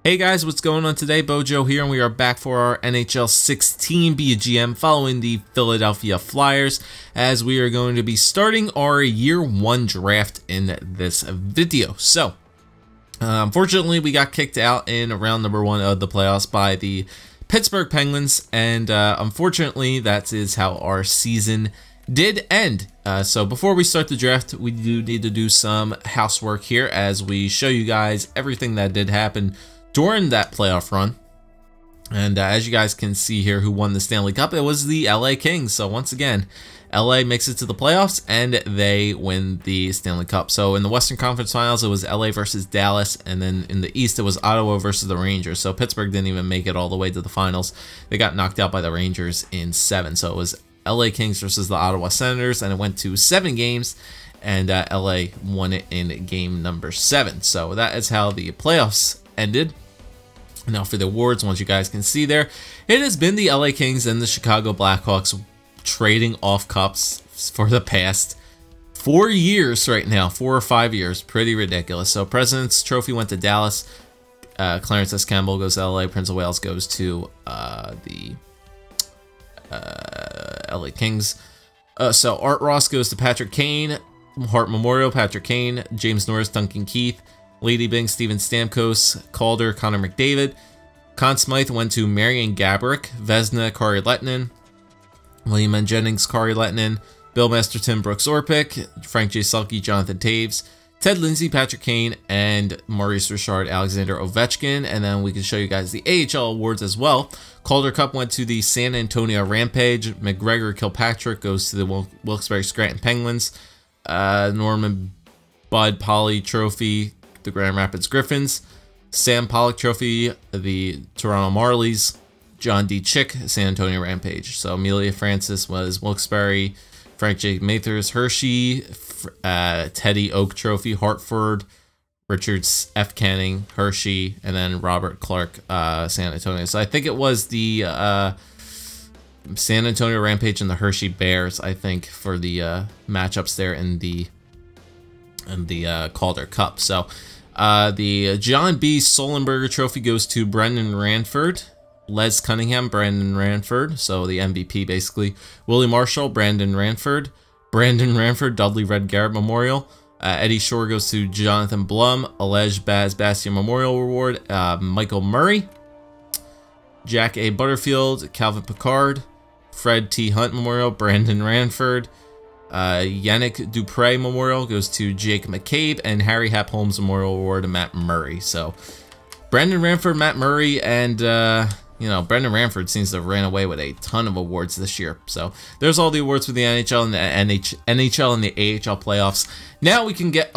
Hey guys, what's going on today? Bojo here, and we are back for our NHL 16 Be a GM following the Philadelphia Flyers, as we are going to be starting our Year 1 draft in this video. So, unfortunately, we got kicked out in round number 1 of the playoffs by the Pittsburgh Penguins, and unfortunately, that is how our season did end. So before we start the draft, we do need to do some housework here as we show you guys everything that did happen during that playoff run. And as you guys can see here, who won the Stanley Cup, it was the LA Kings. So once again, LA makes it to the playoffs and they win the Stanley Cup. So in the Western Conference Finals, it was LA versus Dallas, and then in the East, it was Ottawa versus the Rangers. So Pittsburgh didn't even make it all the way to the finals. They got knocked out by the Rangers in 7. So it was LA Kings versus the Ottawa Senators, and it went to 7 games, and LA won it in game number 7. So that is how the playoffs ended. Now for the awards, once you guys can see there, it has been the LA Kings and the Chicago Blackhawks trading off cups for the past 4 years right now, 4 or 5 years. Pretty ridiculous. So President's Trophy went to Dallas. Clarence S. Campbell goes to LA. Prince of Wales goes to the LA Kings. So Art Ross goes to Patrick Kane. Hart Memorial, Patrick Kane. James Norris, Duncan Keith. Lady Bing, Steven Stamkos. Calder, Connor McDavid. Conn Smythe went to Marian Gaborik. Vezina, Kari Lehtinen. William N. Jennings, Kari Lehtinen. Bill Masterton, Brooks Orpik. Frank J. Selke, Jonathan Taves. Ted Lindsay, Patrick Kane, and Maurice Richard, Alexander Ovechkin. And then we can show you guys the AHL awards as well. Calder Cup went to the San Antonio Rampage. McGregor Kilpatrick goes to the Wilkes-Barre Scranton Penguins. Norman Bud Polly Trophy, the Grand Rapids Griffins. Sam Pollock Trophy, the Toronto Marlies. John D. Chick, San Antonio Rampage. So Amelia Francis was Wilkes-Barre. Frank J. Mathers Hershey. Teddy Oak Trophy, Hartford. Richard F. Canning, Hershey, and then Robert Clark, San Antonio. So I think it was the San Antonio Rampage and the Hershey Bears, I think, for the matchups there in the Calder Cup. So the John B. Solenberger Trophy goes to Brendan Ranford. Les Cunningham, Brandon Ranford, so the MVP basically. Willie Marshall, Brandon Ranford. Brandon Ranford, Dudley Red Garrett Memorial. Eddie Shore goes to Jonathan Blum. Alej Baz Bastian Memorial Award. Michael Murray. Jack A. Butterfield. Calvin Pickard. Fred T. Hunt Memorial. Brandon Ranford. Yannick Dupre Memorial goes to Jake McCabe. And Harry Hap Holmes Memorial Award to Matt Murray. So, Brandon Ranford, Matt Murray, and Brendan Ranford seems to have ran away with a ton of awards this year. So there's all the awards for the NHL and the NHL and the AHL playoffs. Now we can get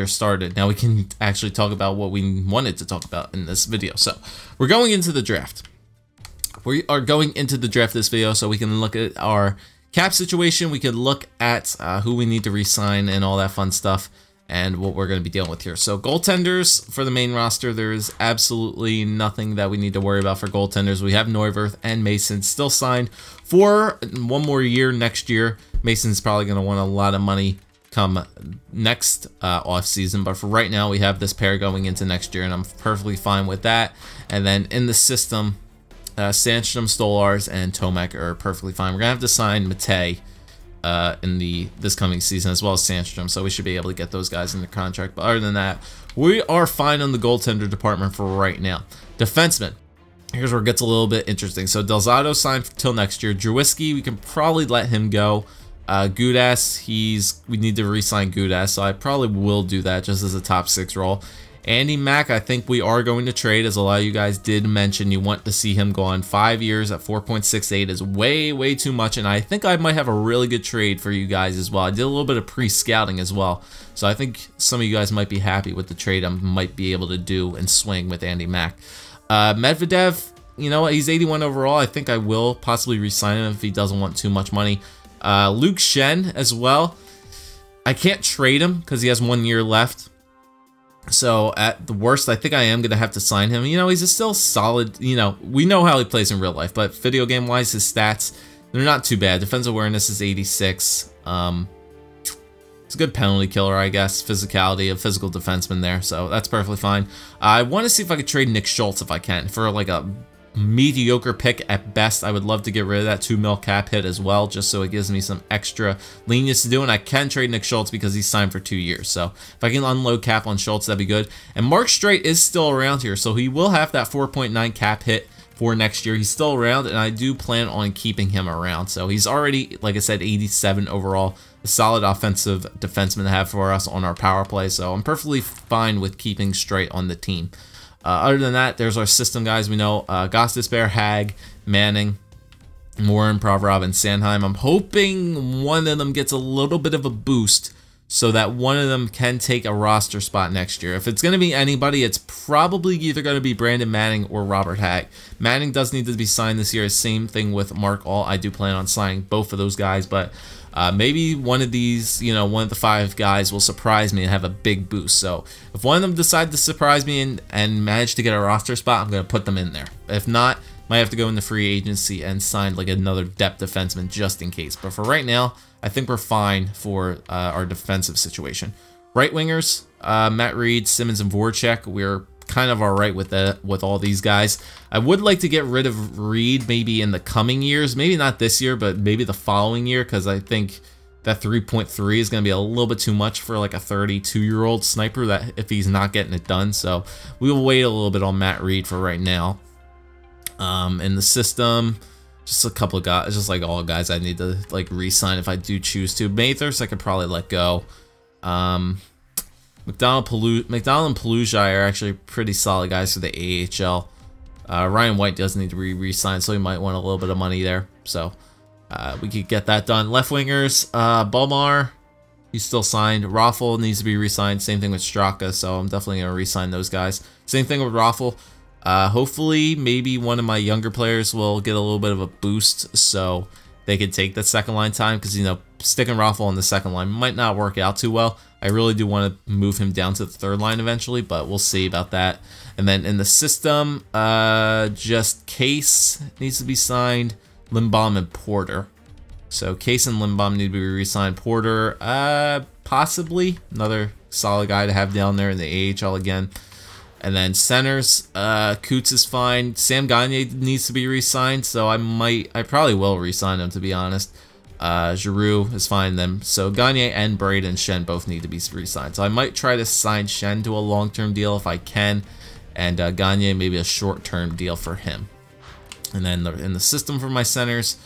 started. Now we can actually talk about what we wanted to talk about in this video. So we're going into the draft. We are going into the draft this video so we can look at our cap situation. We can look at who we need to re-sign and all that fun stuff, and what we're going to be dealing with here. So goaltenders for the main roster, there's absolutely nothing that we need to worry about for goaltenders. We have Neuwirth and Mason still signed for 1 more year next year. Mason's probably going to want a lot of money come next off season, but for right now we have this pair going into next year, and I'm perfectly fine with that. And then in the system, Sandstrom, Stolars, and Tomek are perfectly fine. We're going to have to sign Matei in this coming season, as well as Sandstrom, so we should be able to get those guys in the contract. But other than that, we are fine on the goaltender department for right now. Defenseman, here's where it gets a little bit interesting. So Delzato signed till next year. Drewski, we can probably let him go. Gudas, we need to re-sign Gudas, so I probably will do that just as a top 6 role. Andy Mack, I think we are going to trade, as a lot of you guys did mention you want to see him go on 5 years at 4.68 is way too much, and I think I might have a really good trade for you guys as well. I did a little bit of pre-scouting as well, so I think some of you guys might be happy with the trade I might be able to do and swing with Andy Mack. Medvedev, you know what, he's 81 overall. I think I will possibly re-sign him if he doesn't want too much money. Luke Shen as well. I can't trade him because he has 1 year left. So at the worst, I think I am going to have to sign him. You know, he's still solid. You know, we know how he plays in real life, but video game wise, his stats, they're not too bad. Defensive awareness is 86. It's a good penalty killer, I guess. Physicality, a physical defenseman there, so that's perfectly fine. I want to see if I could trade Nick Schultz if I can for like a mediocre pick at best. I would love to get rid of that 2 mil cap hit as well, just so it gives me some extra lenience to do. And I can trade Nick Schultz because he's signed for 2 years. So if I can unload cap on Schultz, that'd be good. And Mark Streit is still around here, so he will have that 4.9 cap hit for next year. He's still around, and I do plan on keeping him around. So he's already, like I said, 87 overall. A solid offensive defenseman to have for us on our power play. So I'm perfectly fine with keeping Streit on the team. Other than that, there's our system guys. We know Gostisbehere, Hag, Manning, Warren, Provorov, and Sanheim. I'm hoping one of them gets a little bit of a boost so that one of them can take a roster spot next year. If it's going to be anybody, it's probably either going to be Brandon Manning or Robert Hag. Manning does need to be signed this year. Same thing with Mark All. I do plan on signing both of those guys, but maybe one of these, you know, one of the 5 guys will surprise me and have a big boost. So if one of them decide to surprise me and manage to get a roster spot, I'm going to put them in there. If not, might have to go into free agency and sign like another depth defenseman just in case. But for right now, I think we're fine for our defensive situation. Right wingers, Matt Reed, Simmons, and Voracek. We're kind of all right with that, with all these guys. I would like to get rid of Reed maybe in the coming years, maybe not this year, but maybe the following year, because I think that 3.3 is going to be a little bit too much for like a 32-year-old sniper that if he's not getting it done. So we will wait a little bit on Matt Reed for right now. In the system, just a couple of guys, just like all guys I need to like re-sign if I do choose to. Mathers I could probably let go. McDonald and Pelusia are actually pretty solid guys for the AHL. Ryan White does need to be re-signed, so he might want a little bit of money there. So we could get that done. Left wingers, Balmar, he's still signed. Raffle needs to be re-signed. Same thing with Straka, so I'm definitely going to re-sign those guys. Same thing with Raffle. Hopefully, maybe one of my younger players will get a little bit of a boost so they could take that second line time, because, you know, sticking Raffle on the second line might not work out too well. I really do want to move him down to the third line eventually, but we'll see about that. And then in the system, just Case needs to be signed, Lindbaum and Porter. So Case and Lindbaum need to be re-signed. Porter, possibly another solid guy to have down there in the AHL again. And then centers, Coots is fine. Sam Gagne needs to be re-signed, so I probably will re-sign him, to be honest. Giroux is fine then. So Gagne and Braden Shen both need to be re-signed. So I might try to sign Shen to a long-term deal if I can, and Gagne maybe a short-term deal for him. And then in the system for my centers,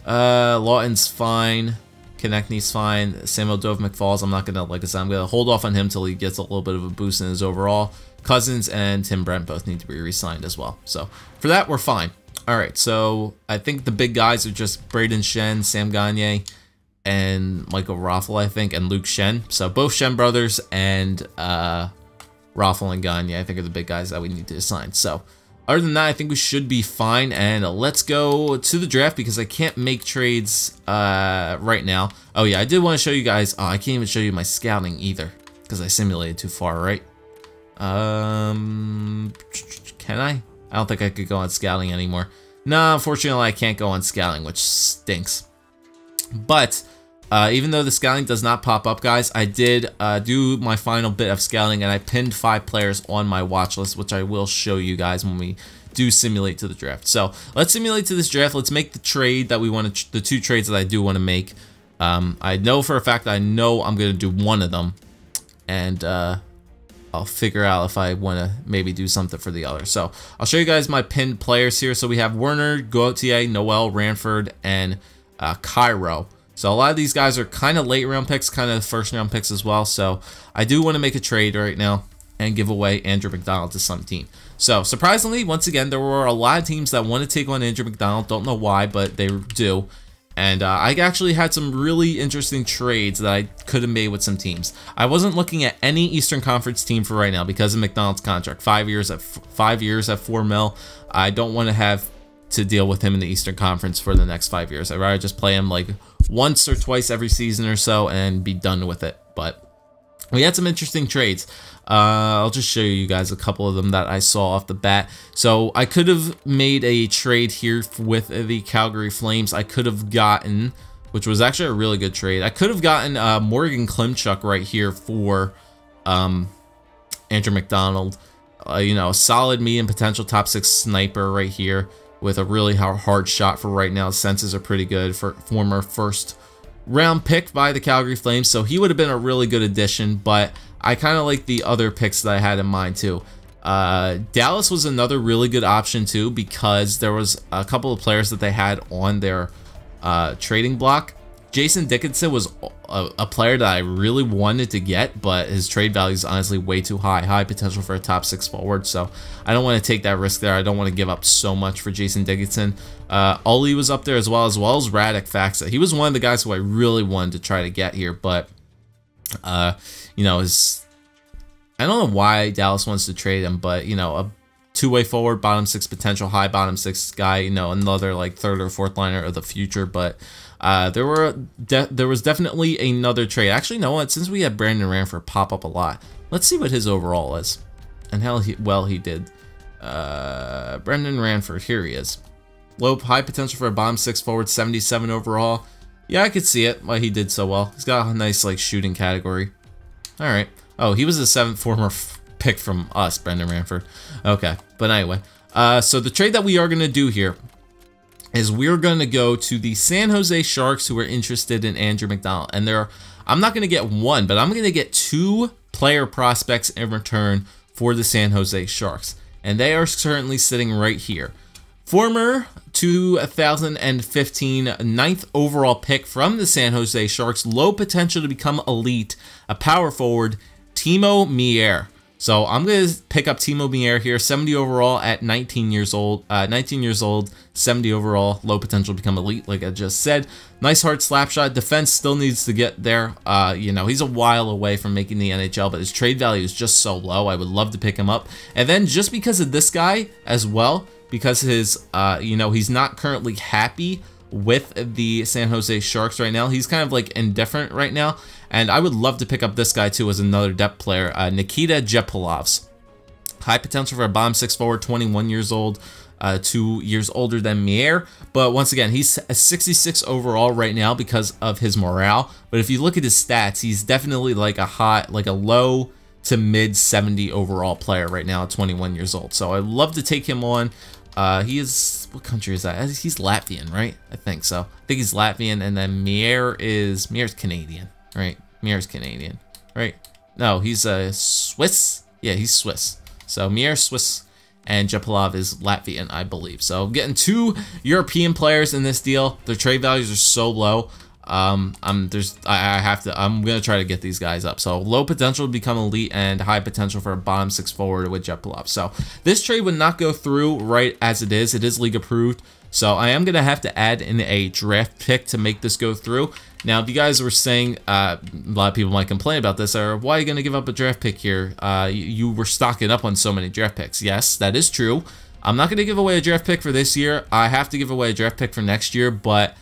Lawton's fine. Konechny's fine. Samuel Dove McFalls, I'm not gonna, like I said, I'm gonna hold off on him till he gets a little bit of a boost in his overall. Cousins and Tim Brent both need to be re-signed as well. So for that, we're fine. All right, so I think the big guys are just Braden Shen, Sam Gagne, and Michael Raffle, I think, and Luke Shen. So both Shen brothers and Raffle and Gagne, I think, are the big guys that we need to assign. So other than that, I think we should be fine. And let's go to the draft because I can't make trades right now. Oh yeah, I did want to show you guys. Oh, I can't even show you my scouting either because I simulated too far, right? Can I? I don't think I could go on scouting anymore. No, unfortunately, I can't go on scouting, which stinks. But even though the scouting does not pop up, guys, I did do my final bit of scouting, and I pinned 5 players on my watch list, which I will show you guys when we do simulate to the draft. So let's simulate to this draft. Let's make the trade that we want to, the 2 trades that I do want to make. I know for a fact that I know I'm going to do one of them, and I'll figure out if I want to maybe do something for the other. So I'll show you guys my pinned players here. So we have Werner, Gauthier, Noel, Ranford, and Cairo. So a lot of these guys are kind of late round picks, kind of first round picks as well. So I do want to make a trade right now and give away Andrew McDonald to some team. So surprisingly, once again, there were a lot of teams that want to take on Andrew McDonald. Don't know why, but they do. And I actually had some really interesting trades that I could have made with some teams. I wasn't looking at any Eastern Conference team for right now because of McDonald's contract. 5 years at $4 million. I don't want to have to deal with him in the Eastern Conference for the next 5 years. I'd rather just play him like once or twice every season or so and be done with it. But we had some interesting trades. I'll just show you guys a couple of them that I saw off the bat. So I could have made a trade here with the Calgary Flames. I could have gotten which was actually a really good trade. I could have gotten Morgan Klimchuk right here for Andrew McDonald. You know, a solid medium potential top 6 sniper right here with a really hard shot for right now. Senses are pretty good for former first round pick by the Calgary Flames, so he would have been a really good addition, but I kind of like the other picks that I had in mind too. Dallas was another really good option too, because there was a couple of players that they had on their trading block. Jason Dickinson was a player that I really wanted to get, but his trade value is honestly way too high. High potential for a top 6 forward, so I don't want to take that risk there. I don't want to give up so much for Jason Dickinson. Ollie was up there as well as Radek Faksa. He was one of the guys who I really wanted to try to get here, but you know, I don't know why Dallas wants to trade him, but you know, a two-way forward, bottom 6 potential, high bottom 6 guy, you know, another like 3rd or 4th liner of the future, but there was definitely another trade. Actually, no, since we had Brandon Ranford pop up a lot, let's see what his overall is and how well he did. Brandon Ranford, here he is. High potential for a bottom 6 forward, 77 overall. Yeah, I could see it why he did so well. He's got a nice like shooting category. All right. Oh, he was a 7th former pick from us, Brandon Ranford. Okay, but anyway, so the trade that we are gonna do here is we're going to go to the San Jose Sharks, who are interested in Andrew McDonald. And I'm not going to get one, but I'm going to get 2 player prospects in return for the San Jose Sharks. And they are currently sitting right here. Former 2015 9th overall pick from the San Jose Sharks, low potential to become elite, a power forward, Timo Meier. So I'm going to pick up Timo Meier here, 70 overall at 19 years old. 70 overall, low potential to become elite, like I just said. Nice hard slap shot. Defense still needs to get there. You know, he's a while away from making the NHL, but his trade value is just so low. I would love to pick him up. And then just because of this guy as well, because his, you know, he's not currently happy with the San Jose Sharks right now. He's kind of like indifferent right now. And I would love to pick up this guy too as another depth player, Nikita Jep Olaf. High potential for a bottom 6 forward, 21 years old, 2 years older than Meier. But once again, he's a 66 overall right now because of his morale. But if you look at his stats, he's definitely like a low to mid 70 overall player right now at 21 years old. So I'd love to take him on. He is, what country is that? He's Latvian, right? I think so. I think he's Latvian, and then Meier's Canadian, right? Meier's Canadian, right? No, he's Swiss. Yeah, he's Swiss. So Meier's Swiss, and Jepolov is Latvian, I believe. So I'm getting 2 European players in this deal. Their trade values are so low. I'm gonna try to get these guys up. So low potential to become elite and high potential for a bottom 6 forward with Jepolov. So this trade would not go through right as it is. It is league approved. So I am gonna have to add in a draft pick to make this go through. Now, if you guys were saying, a lot of people might complain about this, or why are you gonna give up a draft pick here? You were stocking up on so many draft picks. Yes, that is true. I'm not gonna give away a draft pick for this year. I have to give away a draft pick for next year, but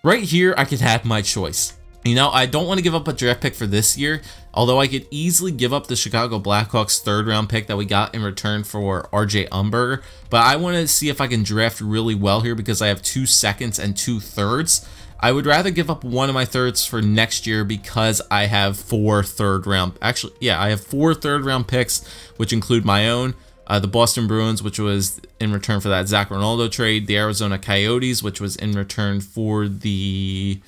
right here, I could have my choice. You know, I don't want to give up a draft pick for this year, although I could easily give up the Chicago Blackhawks 3rd round pick that we got in return for RJ Umberger, but I want to see if I can draft really well here because I have 2 seconds and 2 thirds. I would rather give up one of my thirds for next year because I have 4 3rd round, actually, yeah, I have 4 3rd round picks, which include my own. The Boston Bruins, which was in return for that Zach Ronaldo trade. The Arizona Coyotes, which was in return for the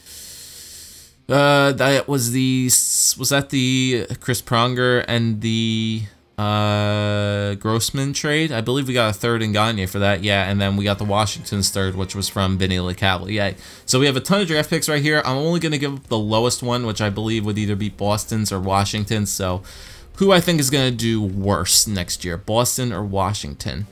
was that the Chris Pronger and the Grossman trade? I believe we got a 3rd in Gagne for that. Yeah, and then we got the Washington's 3rd, which was from Vinny LeCavalier. So we have a ton of draft picks right here. I'm only going to give up the lowest one, which I believe would either be Boston's or Washington's. So who I think is going to do worse next year, Boston or Washington?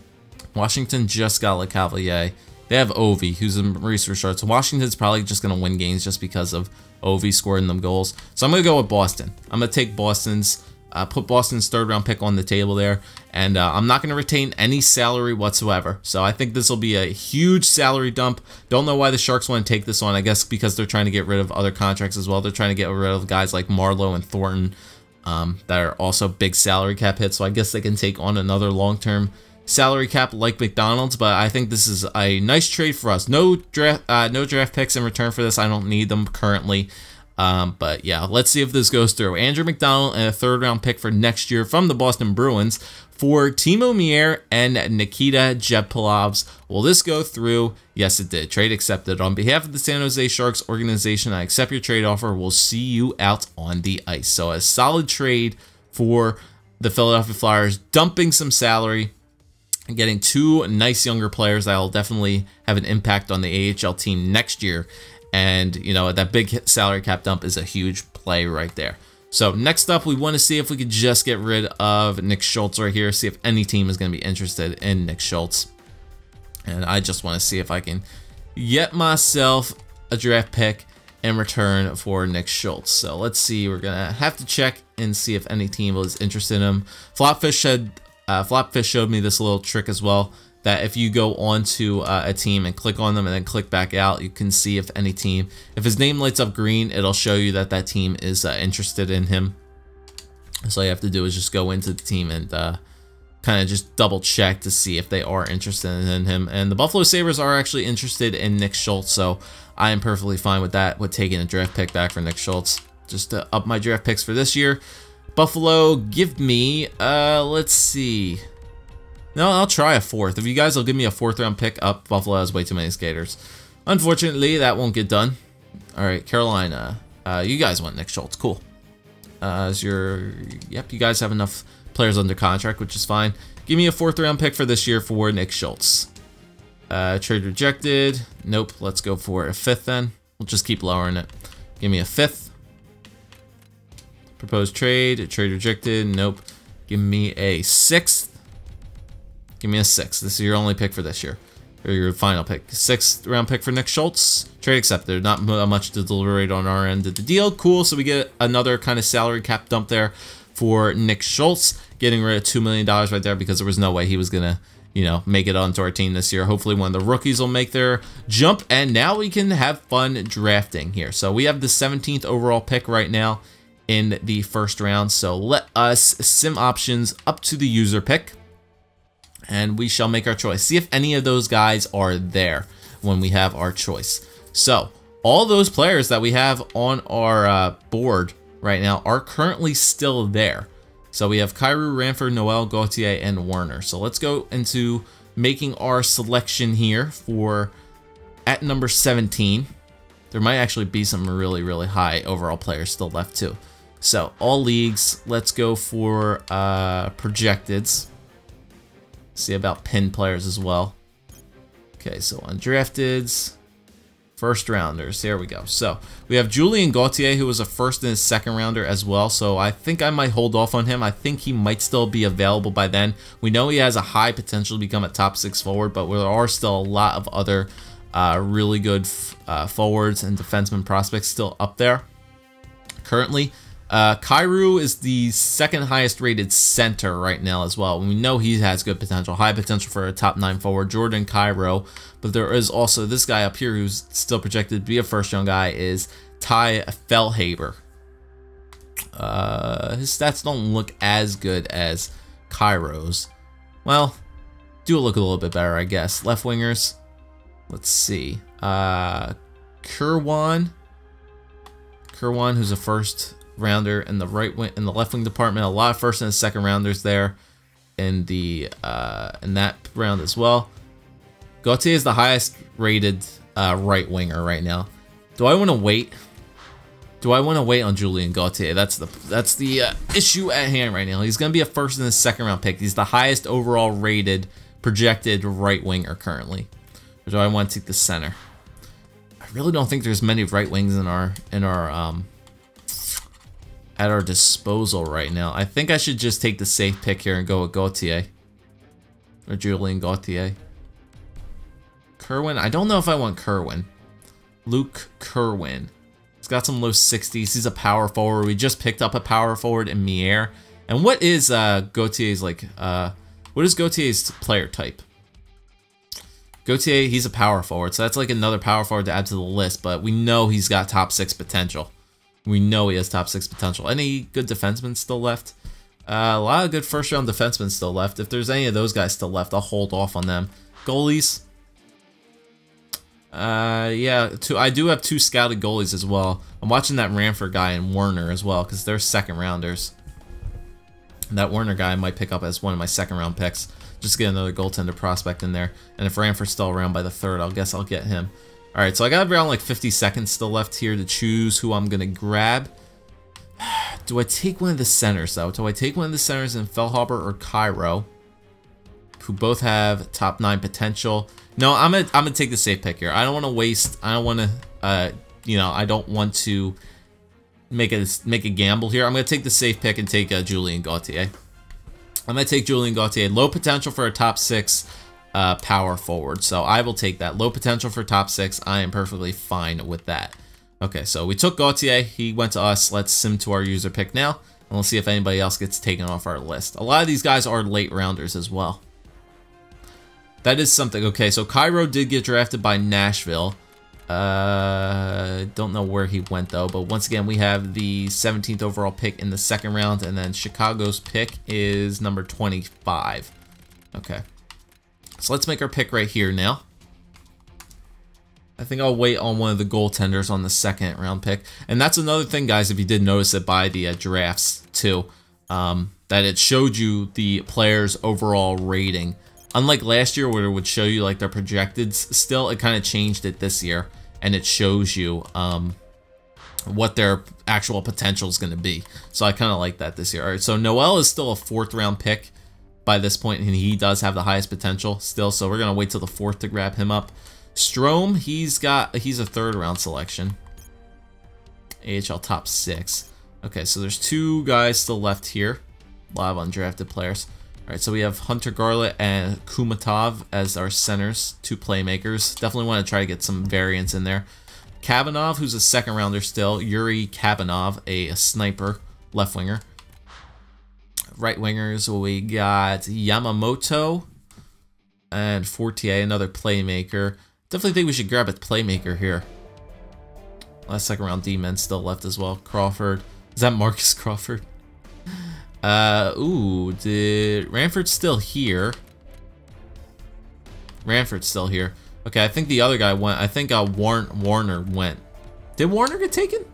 Washington just got LeCavalier. They have Ovi, who's a research short. So Washington's probably just going to win games just because of Ovi scoring them goals. So I'm going to go with Boston. I'm going to take Boston's, put Boston's 3rd round pick on the table there. And I'm not going to retain any salary whatsoever. So I think this will be a huge salary dump. Don't know why the Sharks want to take this on. I guess because they're trying to get rid of other contracts as well. They're trying to get rid of guys like Marlowe and Thornton. That are also big salary cap hits, so I guess they can take on another long-term salary cap like McDonald's, but I think this is a nice trade for us. No draft picks in return for this. I don't need them currently. But yeah, let's see if this goes through. Andrew McDonald and a 3rd round pick for next year from the Boston Bruins for Timo Meier and Nikita Jep Olaf. Will this go through? Yes, it did. Trade accepted. On behalf of the San Jose Sharks organization, I accept your trade offer. We'll see you out on the ice. So a solid trade for the Philadelphia Flyers, dumping some salary and getting 2 nice younger players that will definitely have an impact on the AHL team next year. And, you know, that big salary cap dump is a huge play right there. So next up, we want to see if we could just get rid of Nick Schultz right here. See if any team is going to be interested in Nick Schultz. And I just want to see if I can get myself a draft pick in return for Nick Schultz. So let's see. We're going to have to check and see if any team is interested in him. Flopfish showed me this little trick as well, that if you go onto a team and click on them and then click back out, you can see if any team, if his name lights up green, it'll show you that that team is interested in him. So all you have to do is just go into the team and kind of just double check to see if they are interested in him. And the Buffalo Sabres are actually interested in Nick Schultz, so I am perfectly fine with that, with taking a draft pick back for Nick Schultz, just to up my draft picks for this year. Buffalo, give me, let's see. No, I'll try a 4th. If you guys will give me a 4th round pick up, Buffalo has way too many skaters. Unfortunately, that won't get done. All right, Carolina. You guys want Nick Schultz. Cool. Yep, you guys have enough players under contract, which is fine. Give me a 4th round pick for this year for Nick Schultz. Trade rejected. Nope, let's go for a 5th then. We'll just keep lowering it. Give me a 5th. Proposed trade. Trade rejected. Nope. Give me a 6th. Give me a 6th. This is your only pick for this year, or your final pick. 6th round pick for Nick Schultz. Trade accepted. Not much to deliberate on our end of the deal. Cool. So we get another kind of salary cap dump there for Nick Schultz, getting rid of $2 million right there because there was no way he was gonna, you know, make it onto our team this year. Hopefully one of the rookies will make their jump, and now we can have fun drafting here. So we have the 17th overall pick right now in the 1st round. So let us sim options up to the user pick, and we shall make our choice. See if any of those guys are there when we have our choice. So all those players that we have on our board right now are currently still there. So we have Kyrou, Ranford, Noel, Gauthier, and Werner. So let's go into making our selection here for at number 17. There might actually be some really, really high overall players still left too. So all leagues, let's go for projecteds. See about pinned players as well. Okay, so undrafteds, 1st rounders. There we go. So we have Julien Gauthier, who was a 1st and a 2nd rounder as well. So I think I might hold off on him. I think he might still be available by then. We know he has a high potential to become a top 6 forward, but there are still a lot of other really good forwards and defenseman prospects still up there currently. Kyrou is the 2nd highest rated center right now as well. We know he has good potential, high potential for a top 9 forward, Jordan Kyrou. But there is also this guy up here who's still projected to be a 1st round guy, is Ty Fellhaber. His stats don't look as good as Kyrou's. Well, do look a little bit better, I guess. Left wingers. Let's see. Kerwan, who's a 1st rounder in the right wing, in the left wing department. A lot of 1st and 2nd rounders there in the in that round as well. Gauthier is the highest rated right winger right now. Do I want to wait? Do I want to wait on Julien Gauthier? That's the issue at hand right now. He's going to be a 1st and a 2nd round pick. He's the highest overall rated projected right winger currently. Or do I want to take the center? I really don't think there's many right wings in our at our disposal right now. I think I should just take the safe pick here and go with Gauthier. Or Julien Gauthier. Kerwin? I don't know if I want Kerwin. Luke Kerwin. He's got some low 60s. He's a power forward. We just picked up a power forward in Meier. And what is Gauthier's like, what is Gauthier's player type? Gauthier, he's a power forward. So that's like another power forward to add to the list. But we know he's got top 6 potential. We know he has top 6 potential. Any good defensemen still left? A lot of good first-round defensemen still left. If there's any of those guys still left, I'll hold off on them. Goalies. Yeah, I do have 2 scouted goalies as well. I'm watching that Ranford guy and Warner as well, because they're second-rounders. That Warner guy I might pick up as one of my second-round picks. Just get another goaltender prospect in there. And if Ranford's still around by the 3rd, I'll guess I'll get him. Alright, so I got around like 50 seconds still left here to choose who I'm going to grab. Do I take one of the centers, though? Do I take one of the centers in Fellhaber or Cairo, who both have top 9 potential? No, I'm gonna take the safe pick here. I don't want to waste. I don't want to. You know, I don't want to make a gamble here. I'm gonna take the safe pick and take Julien Gauthier. I'm gonna take Julien Gauthier. Low potential for a top 6 power forward, so I will take that. Low potential for top 6. I am perfectly fine with that. Okay, so we took Gauthier. He went to us. Let's sim to our user pick now, and we'll see if anybody else gets taken off our list. A lot of these guys are late rounders as well. That is something. Okay, so Cairo did get drafted by Nashville. Don't know where he went though, but once again, we have the 17th overall pick in the 2nd round, and then Chicago's pick is number 25. Okay, so let's make our pick right here now. I think I'll wait on one of the goaltenders on the 2nd round pick. And that's another thing, guys, if you did notice it by the drafts too, that it showed you the player's overall rating. Unlike last year where it would show you like their projected still, it kind of changed it this year. And it shows you what their actual potential is going to be. So I kind of like that this year. All right, so Noel is still a 4th round pick by this point, and he does have the highest potential still. So we're going to wait till the 4th to grab him up. Strome, he's a 3rd round selection. AHL top 6. Okay, so there's 2 guys still left here. A lot of undrafted players. All right, so we have Hunter Garlett and Kumatov as our centers, 2 playmakers. Definitely want to try to get some variance in there. Kabanov, who's a 2nd rounder still. Yuri Kabanov, a sniper, left winger. Right wingers, we got Yamamoto and Fortier, another playmaker. Definitely think we should grab a playmaker here. Last 2nd round D-men still left as well. Crawford. Is that Marcus Crawford? Ooh, did Ranford's still here? Ranford's still here. Okay, I think the other guy went. I think Warner went. Did Warner get taken?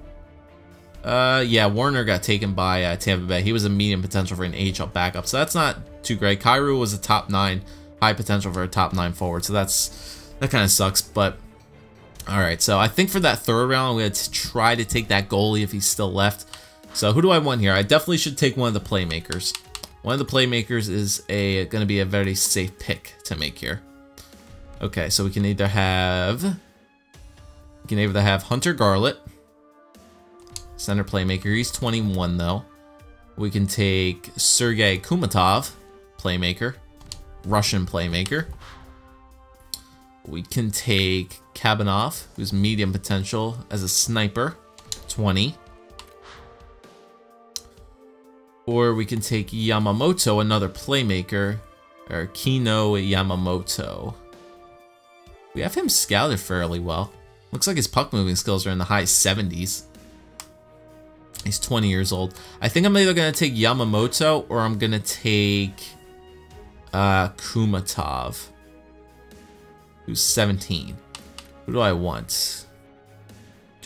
Yeah, Warner got taken by Tampa Bay. He was a medium potential for an AHL backup, so that's not too great. Cairo was a top 9, high potential for a top 9 forward, so that kind of sucks. But all right, so I think for that 3rd round, I'm going to try to take that goalie if he's still left. So who do I want here? I definitely should take one of the playmakers. One of the playmakers is going to be a very safe pick to make here. Okay, so we can either have Hunter Garlett, center playmaker. He's 21 though. We can take Sergei Kumatov, playmaker, Russian playmaker. We can take Kabanov, who's medium potential as a sniper, 20. Or we can take Yamamoto, another playmaker, or Kino Yamamoto. We have him scouted fairly well. Looks like his puck moving skills are in the high 70s. He's 20 years old. I think I'm either going to take Yamamoto or I'm going to take Kumatov, who's 17. Who do I want?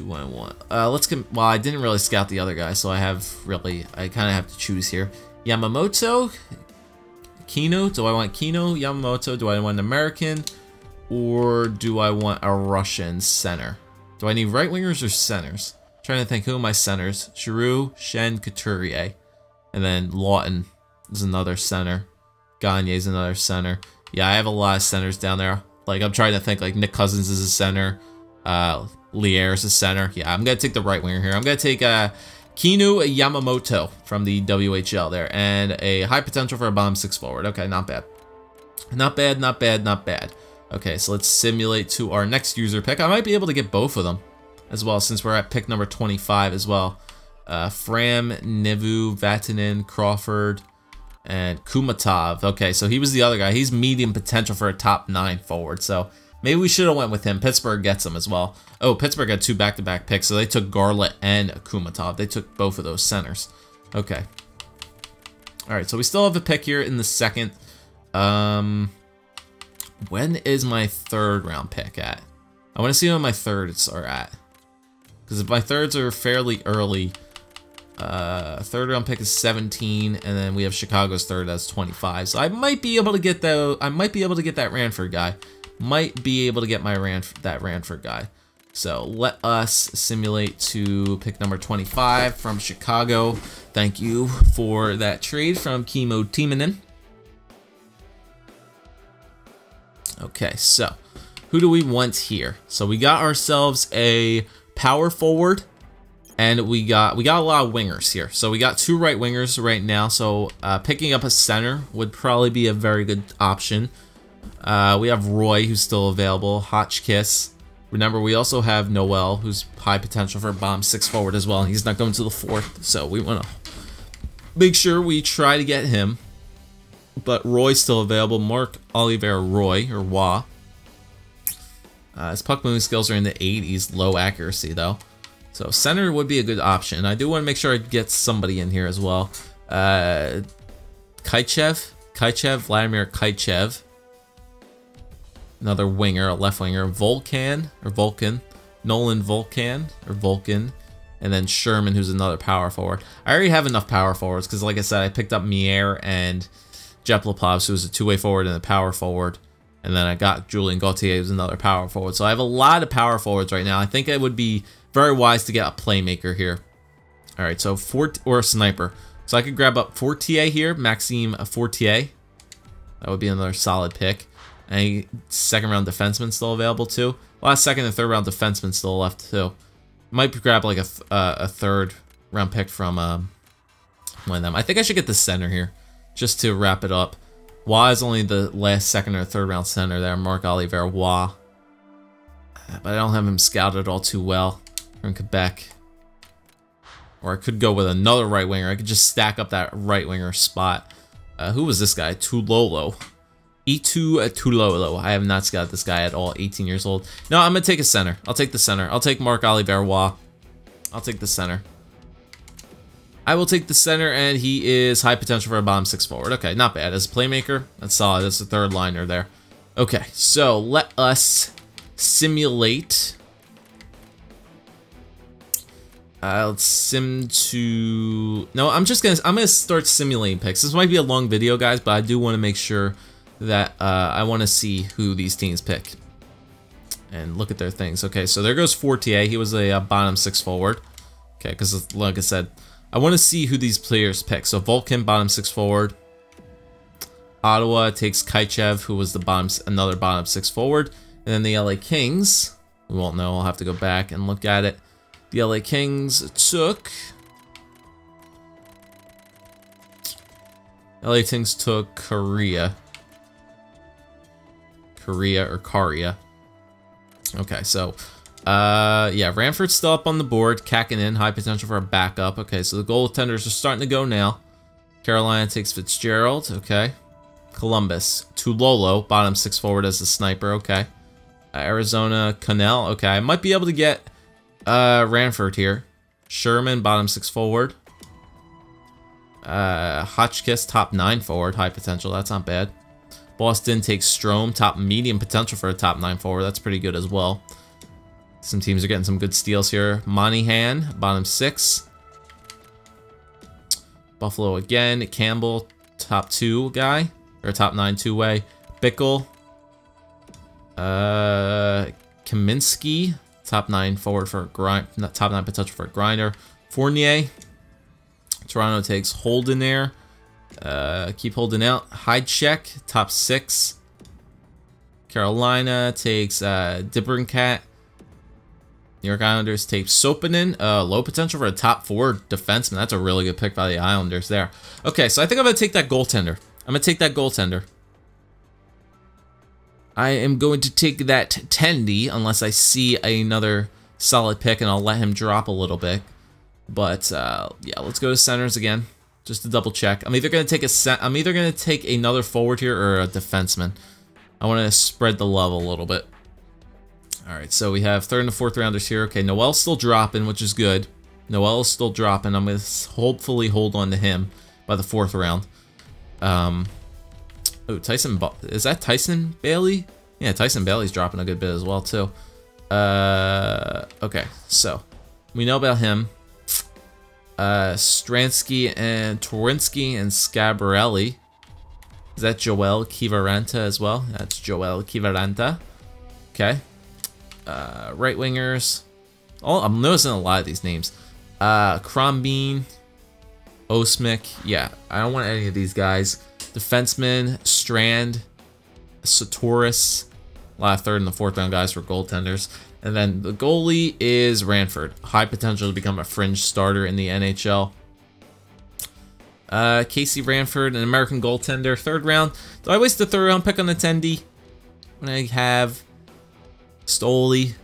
Well, I didn't really scout the other guy, so I kind of have to choose here. Yamamoto, Kino. Do I want Kino, Yamamoto? Do I want an American, or do I want a Russian center? Do I need right wingers or centers? I'm trying to think, who are my centers? Giroux, Shen, Couturier, and then Lawton is another center. Gagne is another center. Yeah, I have a lot of centers down there. Like, I'm trying to think, like, Nick Cousins is a center. Lier is a center. Yeah, I'm going to take the right winger here. I'm going to take Kinu Yamamoto from the WHL there. And a high potential for a bottom 6 forward. Okay, not bad. Not bad, not bad, not bad. Okay, so let's simulate to our next user pick. I might be able to get both of them as well, since we're at pick number 25 as well. Fram, Nevu, Vatanen, Crawford, and Kumatov. Okay, so he was the other guy. He's medium potential for a top 9 forward. So maybe we should have went with him. Pittsburgh gets him as well. Oh, Pittsburgh got 2 back-to-back picks, so they took Garlett and Kumatov. They took both of those centers. Okay. Alright, so we still have a pick here in the second. When is my third round pick at? I want to see when my thirds are at. Because if my thirds are fairly early, third round pick is 17, and then we have Chicago's third as 25. So I might be able to get that Ranford guy. Might be able to get my Ranford guy. So let us simulate to pick number 25 from Chicago. Thank you for that trade from Kimmo Timonen. Okay, so who do we want here? So we got ourselves a power forward, and we got a lot of wingers here. So we got 2 right wingers right now. So picking up a center would probably be a very good option. We have Roy, who's still available. Hotchkiss. Remember, we also have Noel, who's high potential for a bottom 6 forward as well. He's not going to the 4th, so we want to make sure we try to get him. But Roy's still available. Marc-Olivier Roy, or Wah. His puck moving skills are in the 80s, low accuracy though. So center would be a good option. I do want to make sure I get somebody in here as well. Vladimir Kaichev. Another winger, a left winger. Nolan Vulcan. And then Sherman, who's another power forward. I already have enough power forwards because, like I said, I picked up Mier and Jep Olaf, who's a 2-way forward and a power forward. And then I got Julien Gauthier, who's another power forward. So I have a lot of power forwards right now. I think it would be very wise to get a playmaker here. All right, so or a sniper. So I could grab up Fortier here, Maxime Fortier. That would be another solid pick. A second round defenseman still available too. Last second and third round defenseman still left too. Might grab like a third round pick from one of them. I think I should get the center here just to wrap it up. Wah is only the last second or third round center there. Marc-Olivier Wah. But I don't have him scouted all too well from Quebec. Or I could go with another right winger. I could just stack up that right winger spot. Who was this guy? Tulolo. Itu Tulolo. I have not scouted this guy at all. 18 years old. No, I'm going to take a center. I'll take the center. I'll take Marc-Olivier Wah. I'll take the center. I will take the center, and he is high potential for a bottom 6 forward. Okay, not bad. As a playmaker, that's solid. That's a third liner there. Okay, so let us simulate. Let's sim to... No, I'm gonna start simulating picks. This might be a long video, guys, but I do want to make sure that I want to see who these teams pick. And look at their things. Okay, so there goes Fortier. He was a bottom 6 forward. Okay, because like I said, I want to see who these players pick. So Vulcan, bottom 6 forward. Ottawa takes Kaichev, who was another bottom 6 forward. And then the LA Kings, we won't know. I'll have to go back and look at it. The LA Kings took... LA Kings took Korea. Korea or Karia. Okay, so... yeah, Ranford's still up on the board. Kakinen, high potential for a backup. Okay, so the goaltenders are starting to go now. Carolina takes Fitzgerald. Okay. Columbus, Tulolo, bottom 6 forward as a sniper. Okay. Arizona, Cannell. Okay, I might be able to get Ranford here. Sherman, bottom 6 forward. Hotchkiss, top 9 forward, high potential. That's not bad. Boston takes Strome, top medium potential for a top 9 forward. That's pretty good as well. Some teams are getting some good steals here. Monahan, bottom 6. Buffalo again. Campbell, top 2 guy. Or top 9 2-way. Bickle. Kaminsky, top 9 forward for top 9 potential for a grinder. Fournier. Toronto takes Holden there. Keep holding out. Hydecheck, top 6. Carolina takes Dibrincat. New York Islanders take Sopanen. Low potential for a top 4 defenseman. That's a really good pick by the Islanders there. Okay, so I think I'm going to take that goaltender. I am going to take that Tendy unless I see another solid pick, and I'll let him drop a little bit. But yeah, let's go to centers again, just to double check. I'm either going to take another forward here or a defenseman. I want to spread the love a little bit. All right, so we have third and the fourth rounders here. Okay, Noel's still dropping, which is good. Noel's still dropping. I'm going to hopefully hold on to him by the 4th round. Oh, is that Tyson Bailey? Yeah, Tyson Bailey's dropping a good bit as well too. Okay, so we know about him. Stransky and Torinsky and Scabarelli. Is that Joel Kivaranta as well? That's Joel Kivaranta. Okay. Right wingers. Oh, I'm noticing a lot of these names. Crombeen, Osmik. Yeah, I don't want any of these guys. Defenseman, Strand, Satoris. A lot of third and the fourth round guys for goaltenders. And then the goalie is Ranford. High potential to become a fringe starter in the NHL. Casey Ranford, an American goaltender, third round. Do I waste the third round pick on the 10D when I have Stoley?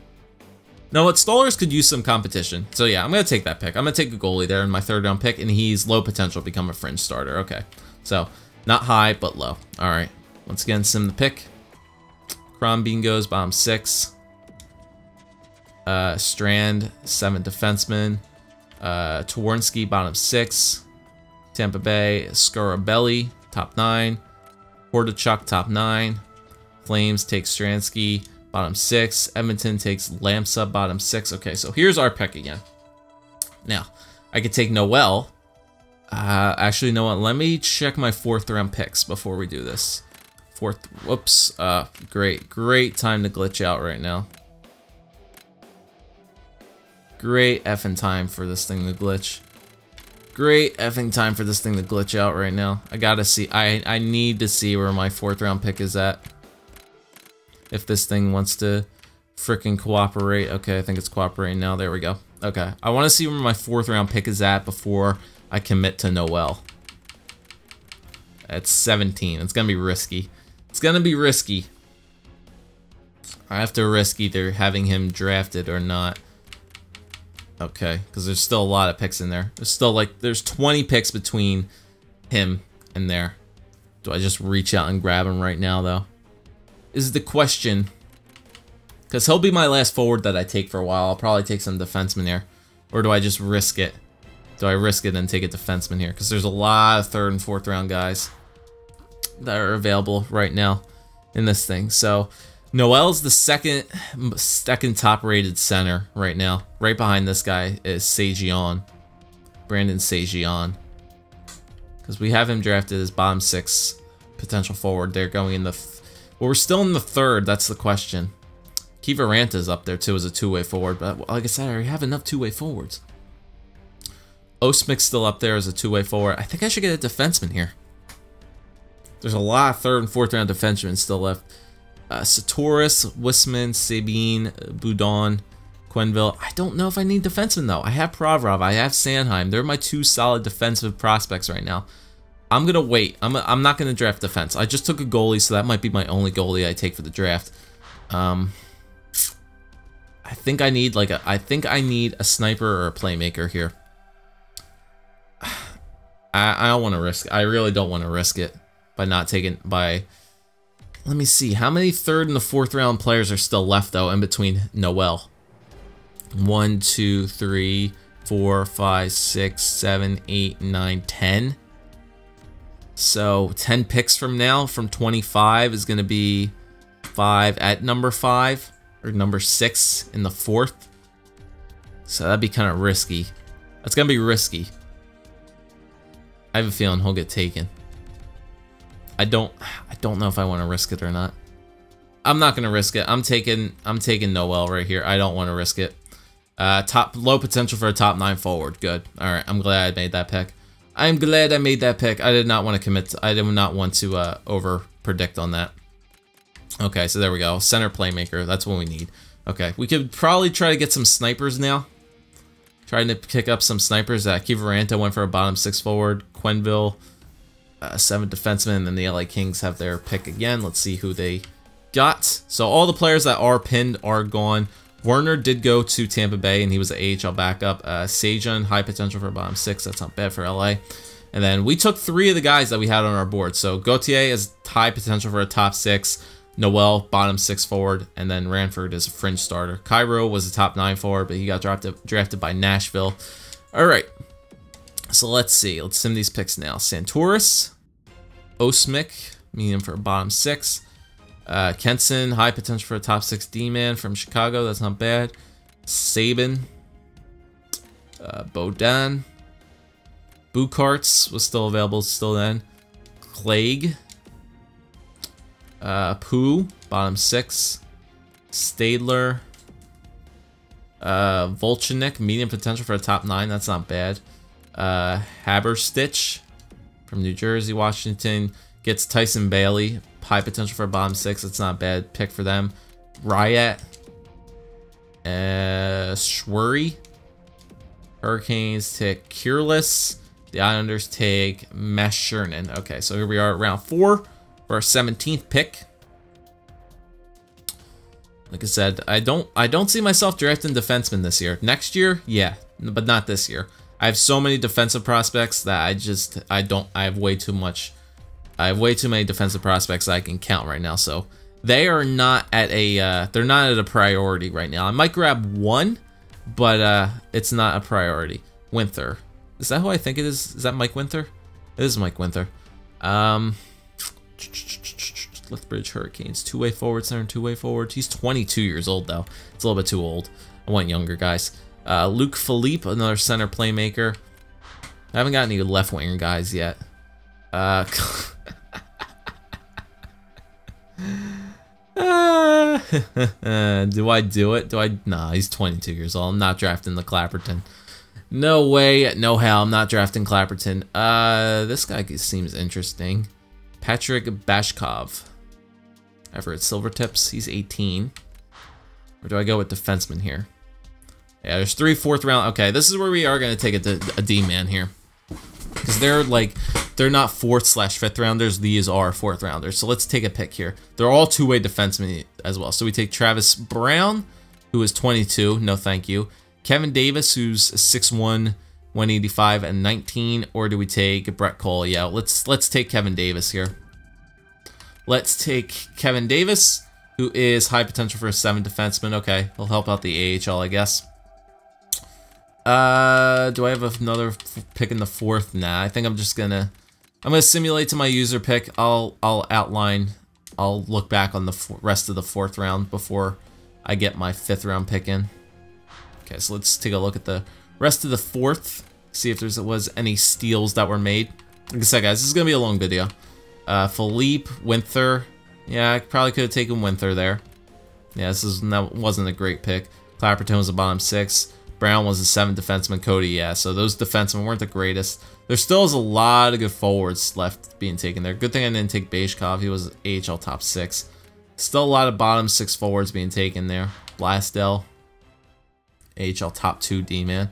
No, what, Stollers could use some competition. So yeah, I'm going to take that pick. I'm going to take a goalie there in my third round pick, and he's low potential to become a fringe starter. Okay, so not high, but low. All right, once again, sim the pick. Crombeen goes bottom 6. Strand, 7th defenseman. Twarnski, bottom 6. Tampa Bay, Scarabelli, top 9. Hordichuk, top 9. Flames take Stransky, bottom 6. Edmonton takes Lamsa, bottom 6. Okay, so here's our pick again. Now, I could take Noel. Actually, you know what? Let me check my 4th round picks before we do this. Whoops. Great time to glitch out right now. Great effing time for this thing to glitch. Great effing time for this thing to glitch out right now. I gotta see. I need to see where my 4th round pick is at. If this thing wants to freaking cooperate. Okay, I think it's cooperating now. There we go. Okay, I want to see where my 4th round pick is at before I commit to Noel. At 17. It's gonna be risky. It's gonna be risky. I have to risk either having him drafted or not. Okay, because there's still a lot of picks in there. There's still like, there's 20 picks between him and there. Do I just reach out and grab him right now, though? Is the question. Because he'll be my last forward that I take for a while. I'll probably take some defenseman here. Or do I just risk it? Do I risk it and take a defenseman here? Because there's a lot of 3rd and 4th round guys that are available right now in this thing. So Noel's the second top rated center right now. Right behind this guy is Sagion. Brandon Sagion. Because we have him drafted as bottom 6 potential forward. They're going in the... well, we're still in the 3rd. That's the question. Kivaranta's up there too as a 2-way forward. But like I said, I already have enough 2-way forwards. Osmik's still up there as a 2-way forward. I think I should get a defenseman here. There's a lot of 3rd and 4th round defensemen still left. Satoris, Wisman, Sabine, Boudon, Quenneville. I don't know if I need defensemen though. I have Provorov, I have Sanheim. They're my 2 solid defensive prospects right now. I'm gonna wait. I'm not gonna draft defense. I just took a goalie, so that might be my only goalie I take for the draft. I think I need like I think I need a sniper or a playmaker here. I don't want to risk. I really don't want to risk it by not taking by. Let me see how many 3rd and the 4th round players are still left though in between Noel. 1, 2, 3, 4, 5, 6, 7, 8, 9, 10. So 10 picks from now, from 25 is going to be 5 at number 5 or number 6 in the 4th. So that'd be kind of risky. That's gonna be risky. I have a feeling he'll get taken. I don't know if I want to risk it or not. I'm not gonna risk it. I'm taking Noel right here. I don't want to risk it. Low potential for a top 9 forward. Good. All right. I'm glad I made that pick. I'm glad I made that pick. I did not want to commit. I did not want to over predict on that. Okay, so there we go. Center playmaker. That's what we need. Okay, we could probably try to get some snipers now. Trying to pick up some snipers. Kivaranta went for a bottom 6 forward. Quenneville, 7th defenseman, and then the LA Kings have their pick again. Let's see who they got. So all the players that are pinned are gone. Werner did go to Tampa Bay, and he was an AHL backup. Sajan, high potential for a bottom 6. That's not bad for LA. And then we took 3 of the guys that we had on our board. So Gauthier is high potential for a top 6. Noel, bottom 6 forward, and then Ranford is a fringe starter. Cairo was a top 9 forward, but he got drafted by Nashville. All right, so let's see. Let's sim these picks now. Santoris, Osmik, medium for a bottom 6. Kenson, high potential for a top 6 D-man from Chicago. That's not bad. Sabin. Bodan. Bukarts was still available still then. Clegg. Pooh, bottom 6. Stadler. Volchenik, medium potential for a top 9. That's not bad. Haberstich from New Jersey, Washington. Gets Tyson Bailey, high potential for a bottom 6. That's not bad pick for them. Ryat. Schwery. Hurricanes take Cureless. The Islanders take Maschernin. Okay, so here we are at round 4 for our 17th pick. Like I said, I don't see myself drafting defensemen this year. Next year, yeah, but not this year. I have so many defensive prospects that I have way too many defensive prospects that I can count right now. So they are not at they're not at a priority right now. I might grab one, but it's not a priority. Winther. Is that who I think it is? Is that Mike Winther? It is Mike Winther. Lethbridge Hurricanes, two-way forward center, two-way forward. He's 22 years old though. It's a little bit too old. I want younger guys. Luke Philippe, another center playmaker. I haven't got any left winger guys yet. Do I do it? Nah, he's 22 years old. I'm not drafting the Clapperton. No way, no how. I'm not drafting Clapperton. This guy seems interesting. Patrick Bashkov. Everett Silvertips. He's 18. Or do I go with defenseman here? Yeah, there's 3 4th round. Okay, this is where we are going to take a D-man here. Because they're not 4th/5th rounders. These are 4th rounders. So let's take a pick here. They're all two-way defensemen as well. So we take Travis Brown, who is 22. No, thank you. Kevin Davis, who's 6'1", 185 and 19. Or do we take Brett Cole? Yeah, let's take Kevin Davis here. Let's take Kevin Davis, who is high potential for a 7 defenseman. Okay, he'll help out the AHL, I guess. Do I have another pick in the 4th? Nah, I think I'm gonna simulate to my user pick. I'll look back on the rest of the 4th round before I get my 5th round pick in. Okay, so let's take a look at the rest of the 4th. See if there was any steals that were made. Like I said, guys, this is gonna be a long video. Philippe, Winther. Yeah, I probably could have taken Winther there. Yeah, that wasn't a great pick. Clapperton was a bottom 6. Brown was a 7 defenseman. Cody, yeah. So those defensemen weren't the greatest. There still is a lot of good forwards left being taken there. Good thing I didn't take Bashkov. He was AHL top 6. Still a lot of bottom 6 forwards being taken there. Blasdell, AHL top 2 D-man.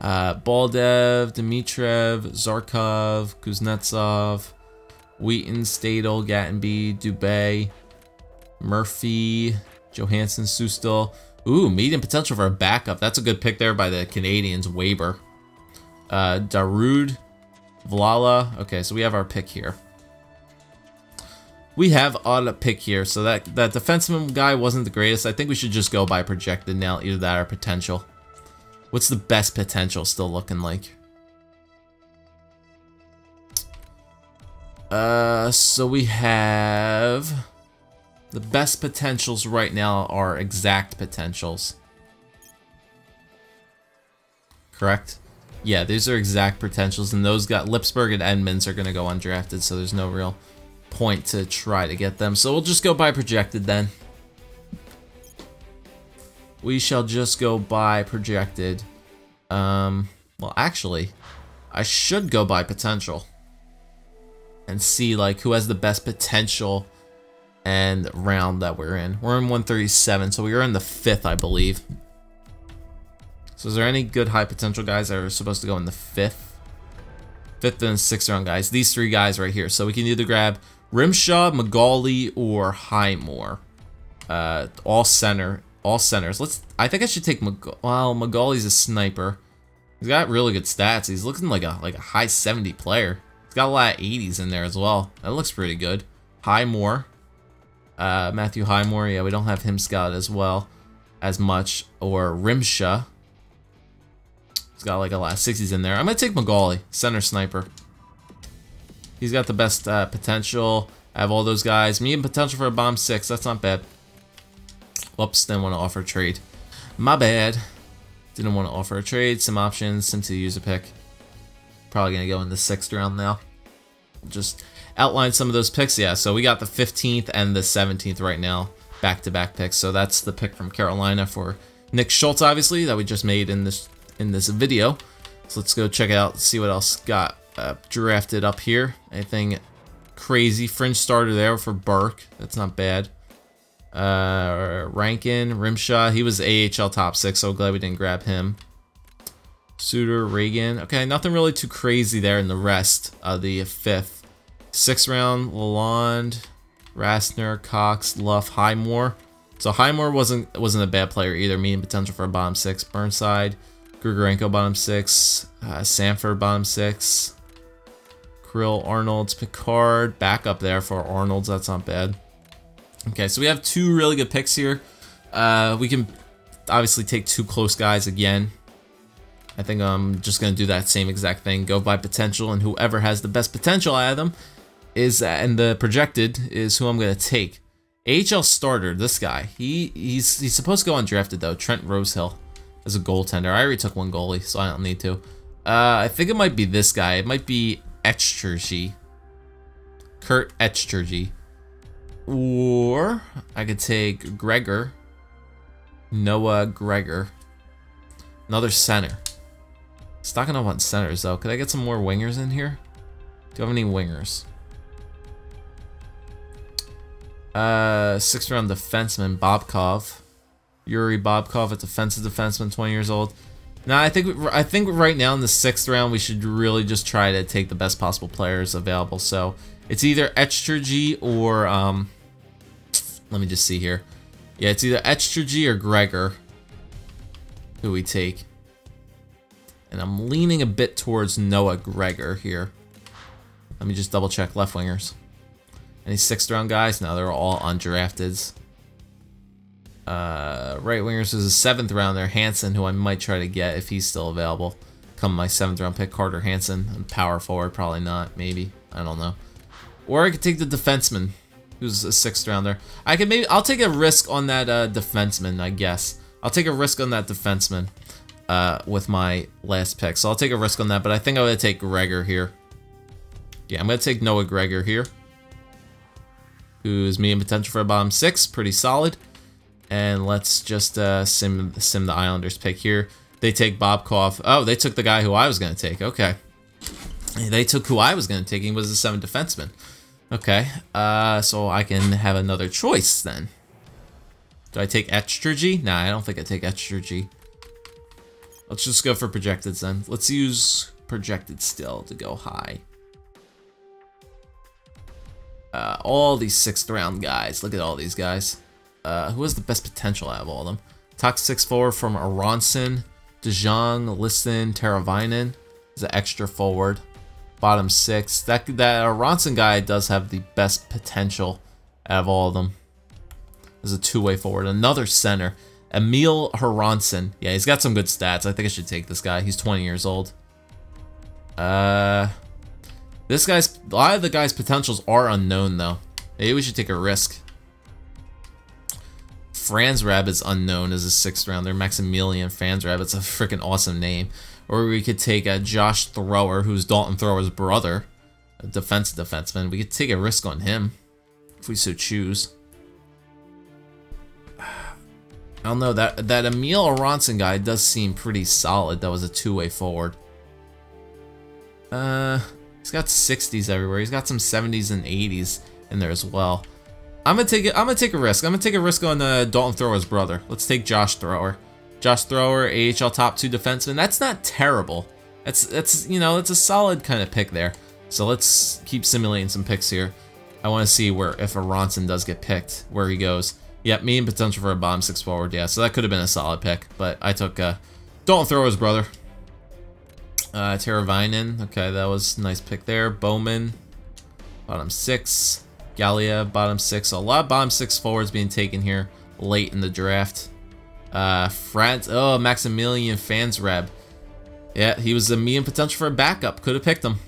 Baldev, Dimitrov, Zarkov, Kuznetsov, Wheaton, Stadel, Gattenby, Dubé, Murphy, Johansson, Sustel. Ooh, medium potential for a backup. That's a good pick there by the Canadians. Weber. Darude, Vlala. Okay, so we have our pick here. We have on a pick here. So that defenseman guy wasn't the greatest. I think we should just go by projected now. Either that or potential. What's the best potential still looking like? So we have... The best potentials right now are exact potentials. Correct? Yeah, these are exact potentials, and those got Lipsburg and Edmonds are going to go undrafted, so there's no real point to try to get them. So we'll just go by projected then. We shall just go by projected. Well, actually, I should go by potential and see like who has the best potential and round that we're in. We're in 137, so we are in the 5th, I believe. So is there any good high potential guys that are supposed to go in the 5th? 5th and 6th round guys. These 3 guys right here. So we can either grab Rimshaw, Magali, or Highmore. All centers. I think I should take well, Magali's a sniper. He's got really good stats. He's looking like a high 70 player. He's got a lot of 80s in there as well. That looks pretty good. Highmore. Matthew Highmore, yeah, we don't have him scouted as well as much. Or Rimshaw. He's got like a lot of 60s in there. I'm gonna take Magali, center sniper. He's got the best potential. I have all those guys. Medium potential for a bottom 6. That's not bad. Whoops, didn't want to offer a trade. My bad. Didn't want to offer a trade. Some options. Sim to user pick. Probably going to go in the 6th round now. Just outline some of those picks. Yeah, so we got the 15th and the 17th right now. Back-to-back picks. So that's the pick from Carolina for Nick Schultz, obviously, that we just made in this video. So let's go check it out, see what else got drafted up here. Anything crazy? Fringe starter there for Burke. That's not bad. Rankin, Rimshaw. He was AHL top 6, so glad we didn't grab him. Suter, Reagan. Okay, nothing really too crazy there in the rest of the 5th. 6th round, Lalonde, Rastner, Cox, Luff, Highmore. So Highmore wasn't a bad player either. Medium potential for a bottom 6. Burnside, Grigorenko bottom 6. Sanford bottom 6. Krill, Arnold's, Picard back up there for Arnold's. That's not bad. Okay, so we have 2 really good picks here. We can obviously take 2 close guys again. I think I'm just going to do that same exact thing. Go by potential, and whoever has the best potential out of them is, and the projected, is who I'm going to take. AHL starter, this guy. He's supposed to go undrafted, though. Trent Rosehill as a goaltender. I already took 1 goalie, so I don't need to. I think it might be this guy. It might be Etchergy. Kurt Etchergy. Or I could take Gregor. Noah Gregor. Another center. Stocking up on centers, though. Could I get some more wingers in here? Do you have any wingers? 6th round defenseman, Bobkov. Yuri Bobkov, a defensive defenseman, 20 years old. Now, I think right now in the 6th round, we should really just try to take the best possible players available. So it's either Etchergy or let me just see here. Yeah, it's either Etchergy or Gregor who we take. And I'm leaning a bit towards Noah Gregor here. Let me just double check left wingers. Any 6th round guys? No, they're all undrafteds. Right wingers is a 7th rounder, Hansen, who I might try to get if he's still available. Come my 7th round pick, Carter Hansen. And power forward, probably not, maybe. I don't know. Or I could take the defenseman, who's a 6th rounder. I'll take a risk on that defenseman, I guess. I'll take a risk on that defenseman with my last pick. So I'll take a risk on that, but I think I'm going to take Gregor here. Yeah, I'm going to take Noah Gregor here, who's medium potential for a bottom 6, pretty solid. And let's just sim the Islanders pick here. They take Bobkov. Oh, they took the guy who I was going to take. Okay. They took who I was going to take. He was a 7th defenseman. Okay. So I can have another choice then. Do I take Etchergy? Nah, I don't think I take Etchergy. Let's just go for projected then. Let's use projected still to go high. All these 6th round guys. Look at all these guys. Who has the best potential out of all of them? Top 6 forward from Aronson, DeJong, Liston, Teravainen is an extra forward. Bottom 6. That Aronson guy does have the best potential out of all of them. As a 2-way forward. Another center, Emil Aronson. Yeah, he's got some good stats. I think I should take this guy. He's 20 years old. This guy's, a lot of the guy's potentials are unknown though. Maybe we should take a risk. Franzrab is unknown as a 6th rounder. Maximilian Franzrab. It's a freaking awesome name. Or we could take Josh Thrower, who's Dalton Thrower's brother, a defenseman. We could take a risk on him if we so choose. I don't know, that Emil Aronson guy does seem pretty solid. That was a 2-way forward. He's got 60s everywhere. He's got some 70s and 80s in there as well. I'm gonna take a risk. I'm gonna take a risk on Dalton Thrower's brother. Let's take Josh Thrower. Josh Thrower, AHL top 2 defenseman. That's not terrible. That's you know, it's a solid kind of pick there. So let's keep simulating some picks here. I want to see if Aronson does get picked, where he goes. Yep, medium potential for a bottom 6 forward. Yeah, so that could have been a solid pick, but I took Dalton Thrower's brother. Teravainen. Okay, that was a nice pick there. Bowman, bottom 6. Gallia, bottom 6. So a lot of bottom 6 forwards being taken here late in the draft. Maximilian Franzrab. Yeah, he was a medium potential for a backup. Could have picked him.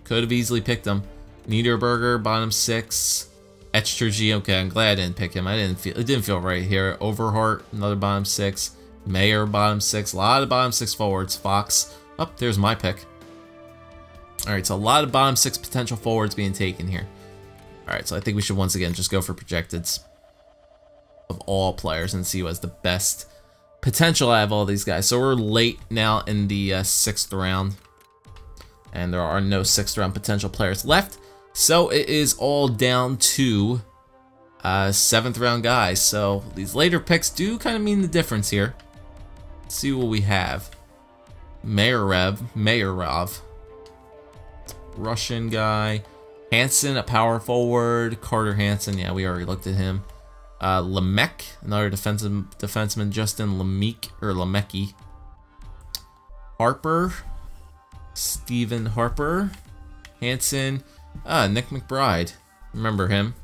Could have easily picked him. Niederberger, bottom 6. Etchergy, okay, I'm glad I didn't pick him. It didn't feel right here. Overhart, another bottom 6. Mayer, bottom 6. A lot of bottom 6 forwards. Fox, oh, there's my pick. Alright, so a lot of bottom 6 potential forwards being taken here. Alright, so I think we should once again just go for projecteds of all players and see who has the best potential out of all these guys. So we're late now in the 6th round, and there are no 6th round potential players left. So it is all down to 7th round guys. So these later picks do kind of mean the difference here. Let's see what we have. Mayarov, Russian guy. Hansen, a power forward. Carter Hansen, yeah, we already looked at him. Lemek, another defenseman. Justin Lemecki. Harper, Stephen Harper. Hansen, Nick McBride. Remember him?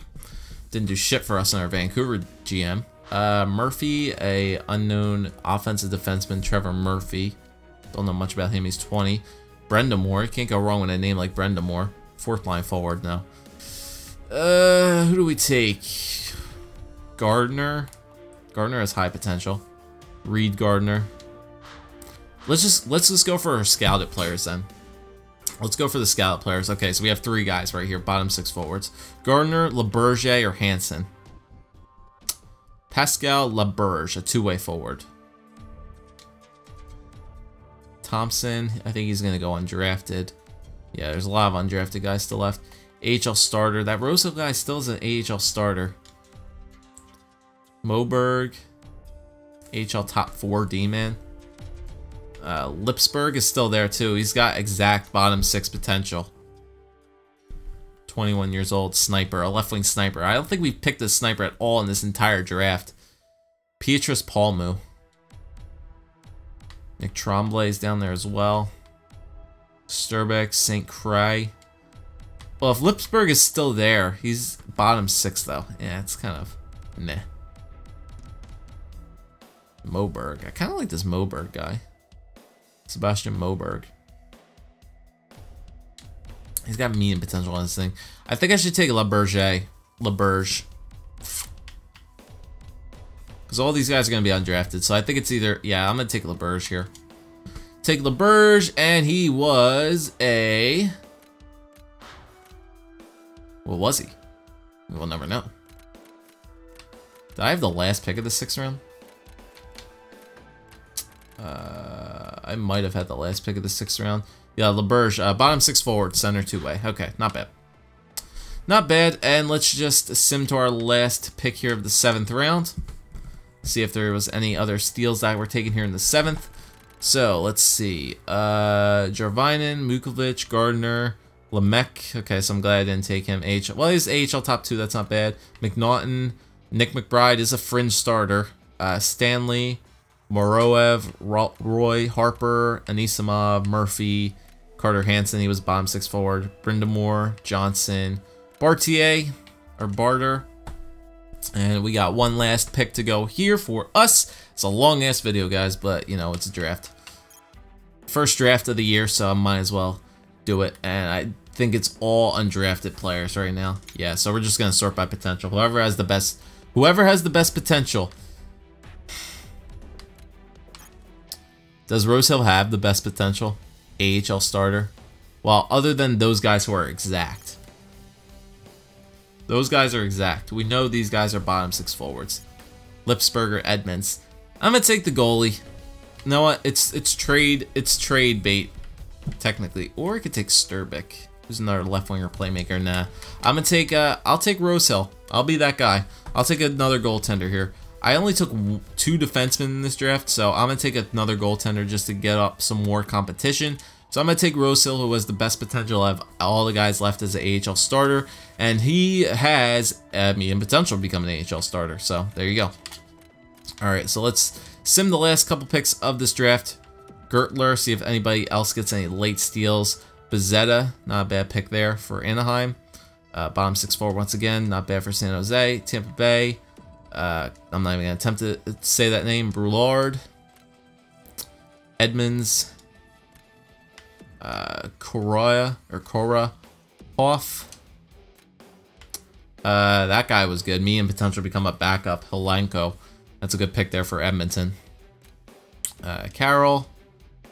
Didn't do shit for us in our Vancouver GM. Murphy, a unknown offensive defenseman. Trevor Murphy. Don't know much about him. He's 20. Brenda Moore. Can't go wrong with a name like Brenda Moore. 4th line forward now. Who do we take? Gardner. Gardner has high potential. Reed Gardner. Let's just go for our scouted players then. Let's go for the scouted players. Okay, so we have 3 guys right here, bottom 6 forwards. Gardner, LeBerge, or Hansen. Pascal LeBerge, a 2-way forward. Thompson, I think he's gonna go undrafted. Yeah, there's a lot of undrafted guys still left. AHL starter. That Rosso guy still is an AHL starter. Moberg, AHL top 4 D-man. Lipsberg is still there too. He's got exact bottom 6 potential. 21 years old, sniper, a left-wing sniper. I don't think we've picked a sniper at all in this entire draft. Pietrus Palmu. Nick Tremblay is down there as well. Sturbeck, St. Croix. Well, if Lipsberg is still there, he's bottom 6 though. Yeah, it's kind of meh. Moberg. I kind of like this Moberg guy. Sebastian Moberg. He's got medium potential on this thing. I think I should take LeBerge. Because all these guys are going to be undrafted. So I think it's either... Yeah, I'm going to take LeBerge here. Take LeBerge, and he was a... What was he? We'll never know. Did I have the last pick of the 6th round? I might have had the last pick of the 6th round. Yeah, LeBerge, bottom 6 forward, center 2-way. Okay, not bad. Not bad, and let's just sim to our last pick here of the 7th round. See if there was any other steals that were taken here in the 7th. So, let's see. Jarvinen, Mukovic, Gardner, Lemek. Okay, so I'm glad I didn't take him. Well, he's AHL top 2, that's not bad. McNaughton, Nick McBride is a fringe starter. Stanley, Moroev, Roy, Harper, Anisimov, Murphy, Carter Hansen, he was bottom 6 forward. Brindamore, Johnson, Bartier, or Barter. And we got one last pick to go here for us. It's a long-ass video, guys, but, you know, it's a draft. First draft of the year, so I might as well do it. And I think it's all undrafted players right now. Yeah, so we're just going to sort by potential. Whoever has the best potential. Does Rosehill have the best potential? AHL starter? Well, other than those guys who are exact. Those guys are exact. We know these guys are bottom 6 forwards. Lipsberger, Edmonds. I'm gonna take the goalie. You know what? It's trade bait, technically. Or I could take Sturbeck, who's another left winger playmaker. Nah. I'm gonna take I'll take Rosehill. I'll be that guy. I'll take another goaltender here. I only took 2 defensemen in this draft, so I'm going to take another goaltender just to get up some more competition. So I'm going to take Rosehill, who has the best potential of all the guys left as an AHL starter, and he has medium potential to become an AHL starter. So there you go. Alright, so let's sim the last couple picks of this draft. Gertler, see if anybody else gets any late steals. Bezzetta, not a bad pick there for Anaheim. Bottom 6 forward once again, not bad for San Jose. Tampa Bay. I'm not even going to attempt to say that name. Broulard. Edmonds. Cora. Hoff. That guy was good. Me and potential become a backup. Helenko. That's a good pick there for Edmonton. Carroll,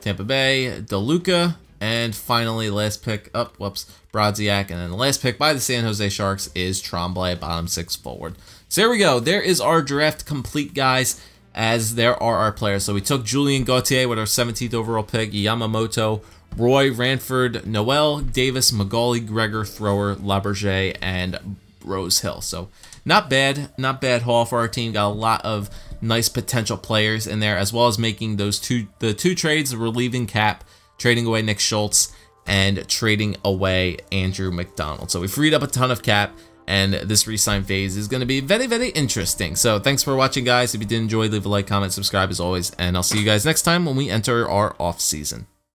Tampa Bay, DeLuca, and finally last pick, Brodziak, and then the last pick by the San Jose Sharks is Tremblay, bottom 6 forward. So there we go. There is our draft complete, guys, as there are our players. So we took Julien Gauthier with our 17th overall pick, Yamamoto, Roy, Ranford, Noel, Davis, Magali, Gregor, Thrower, Laberge, and Rose Hill. So not bad haul for our team. Got a lot of nice potential players in there, as well as making the two trades, relieving cap, trading away Nick Schultz, and trading away Andrew McDonald. So we freed up a ton of cap, and this re-sign phase is going to be very, very interesting. So thanks for watching, guys. If you did enjoy, leave a like, comment, subscribe as always, and I'll see you guys next time when we enter our off season.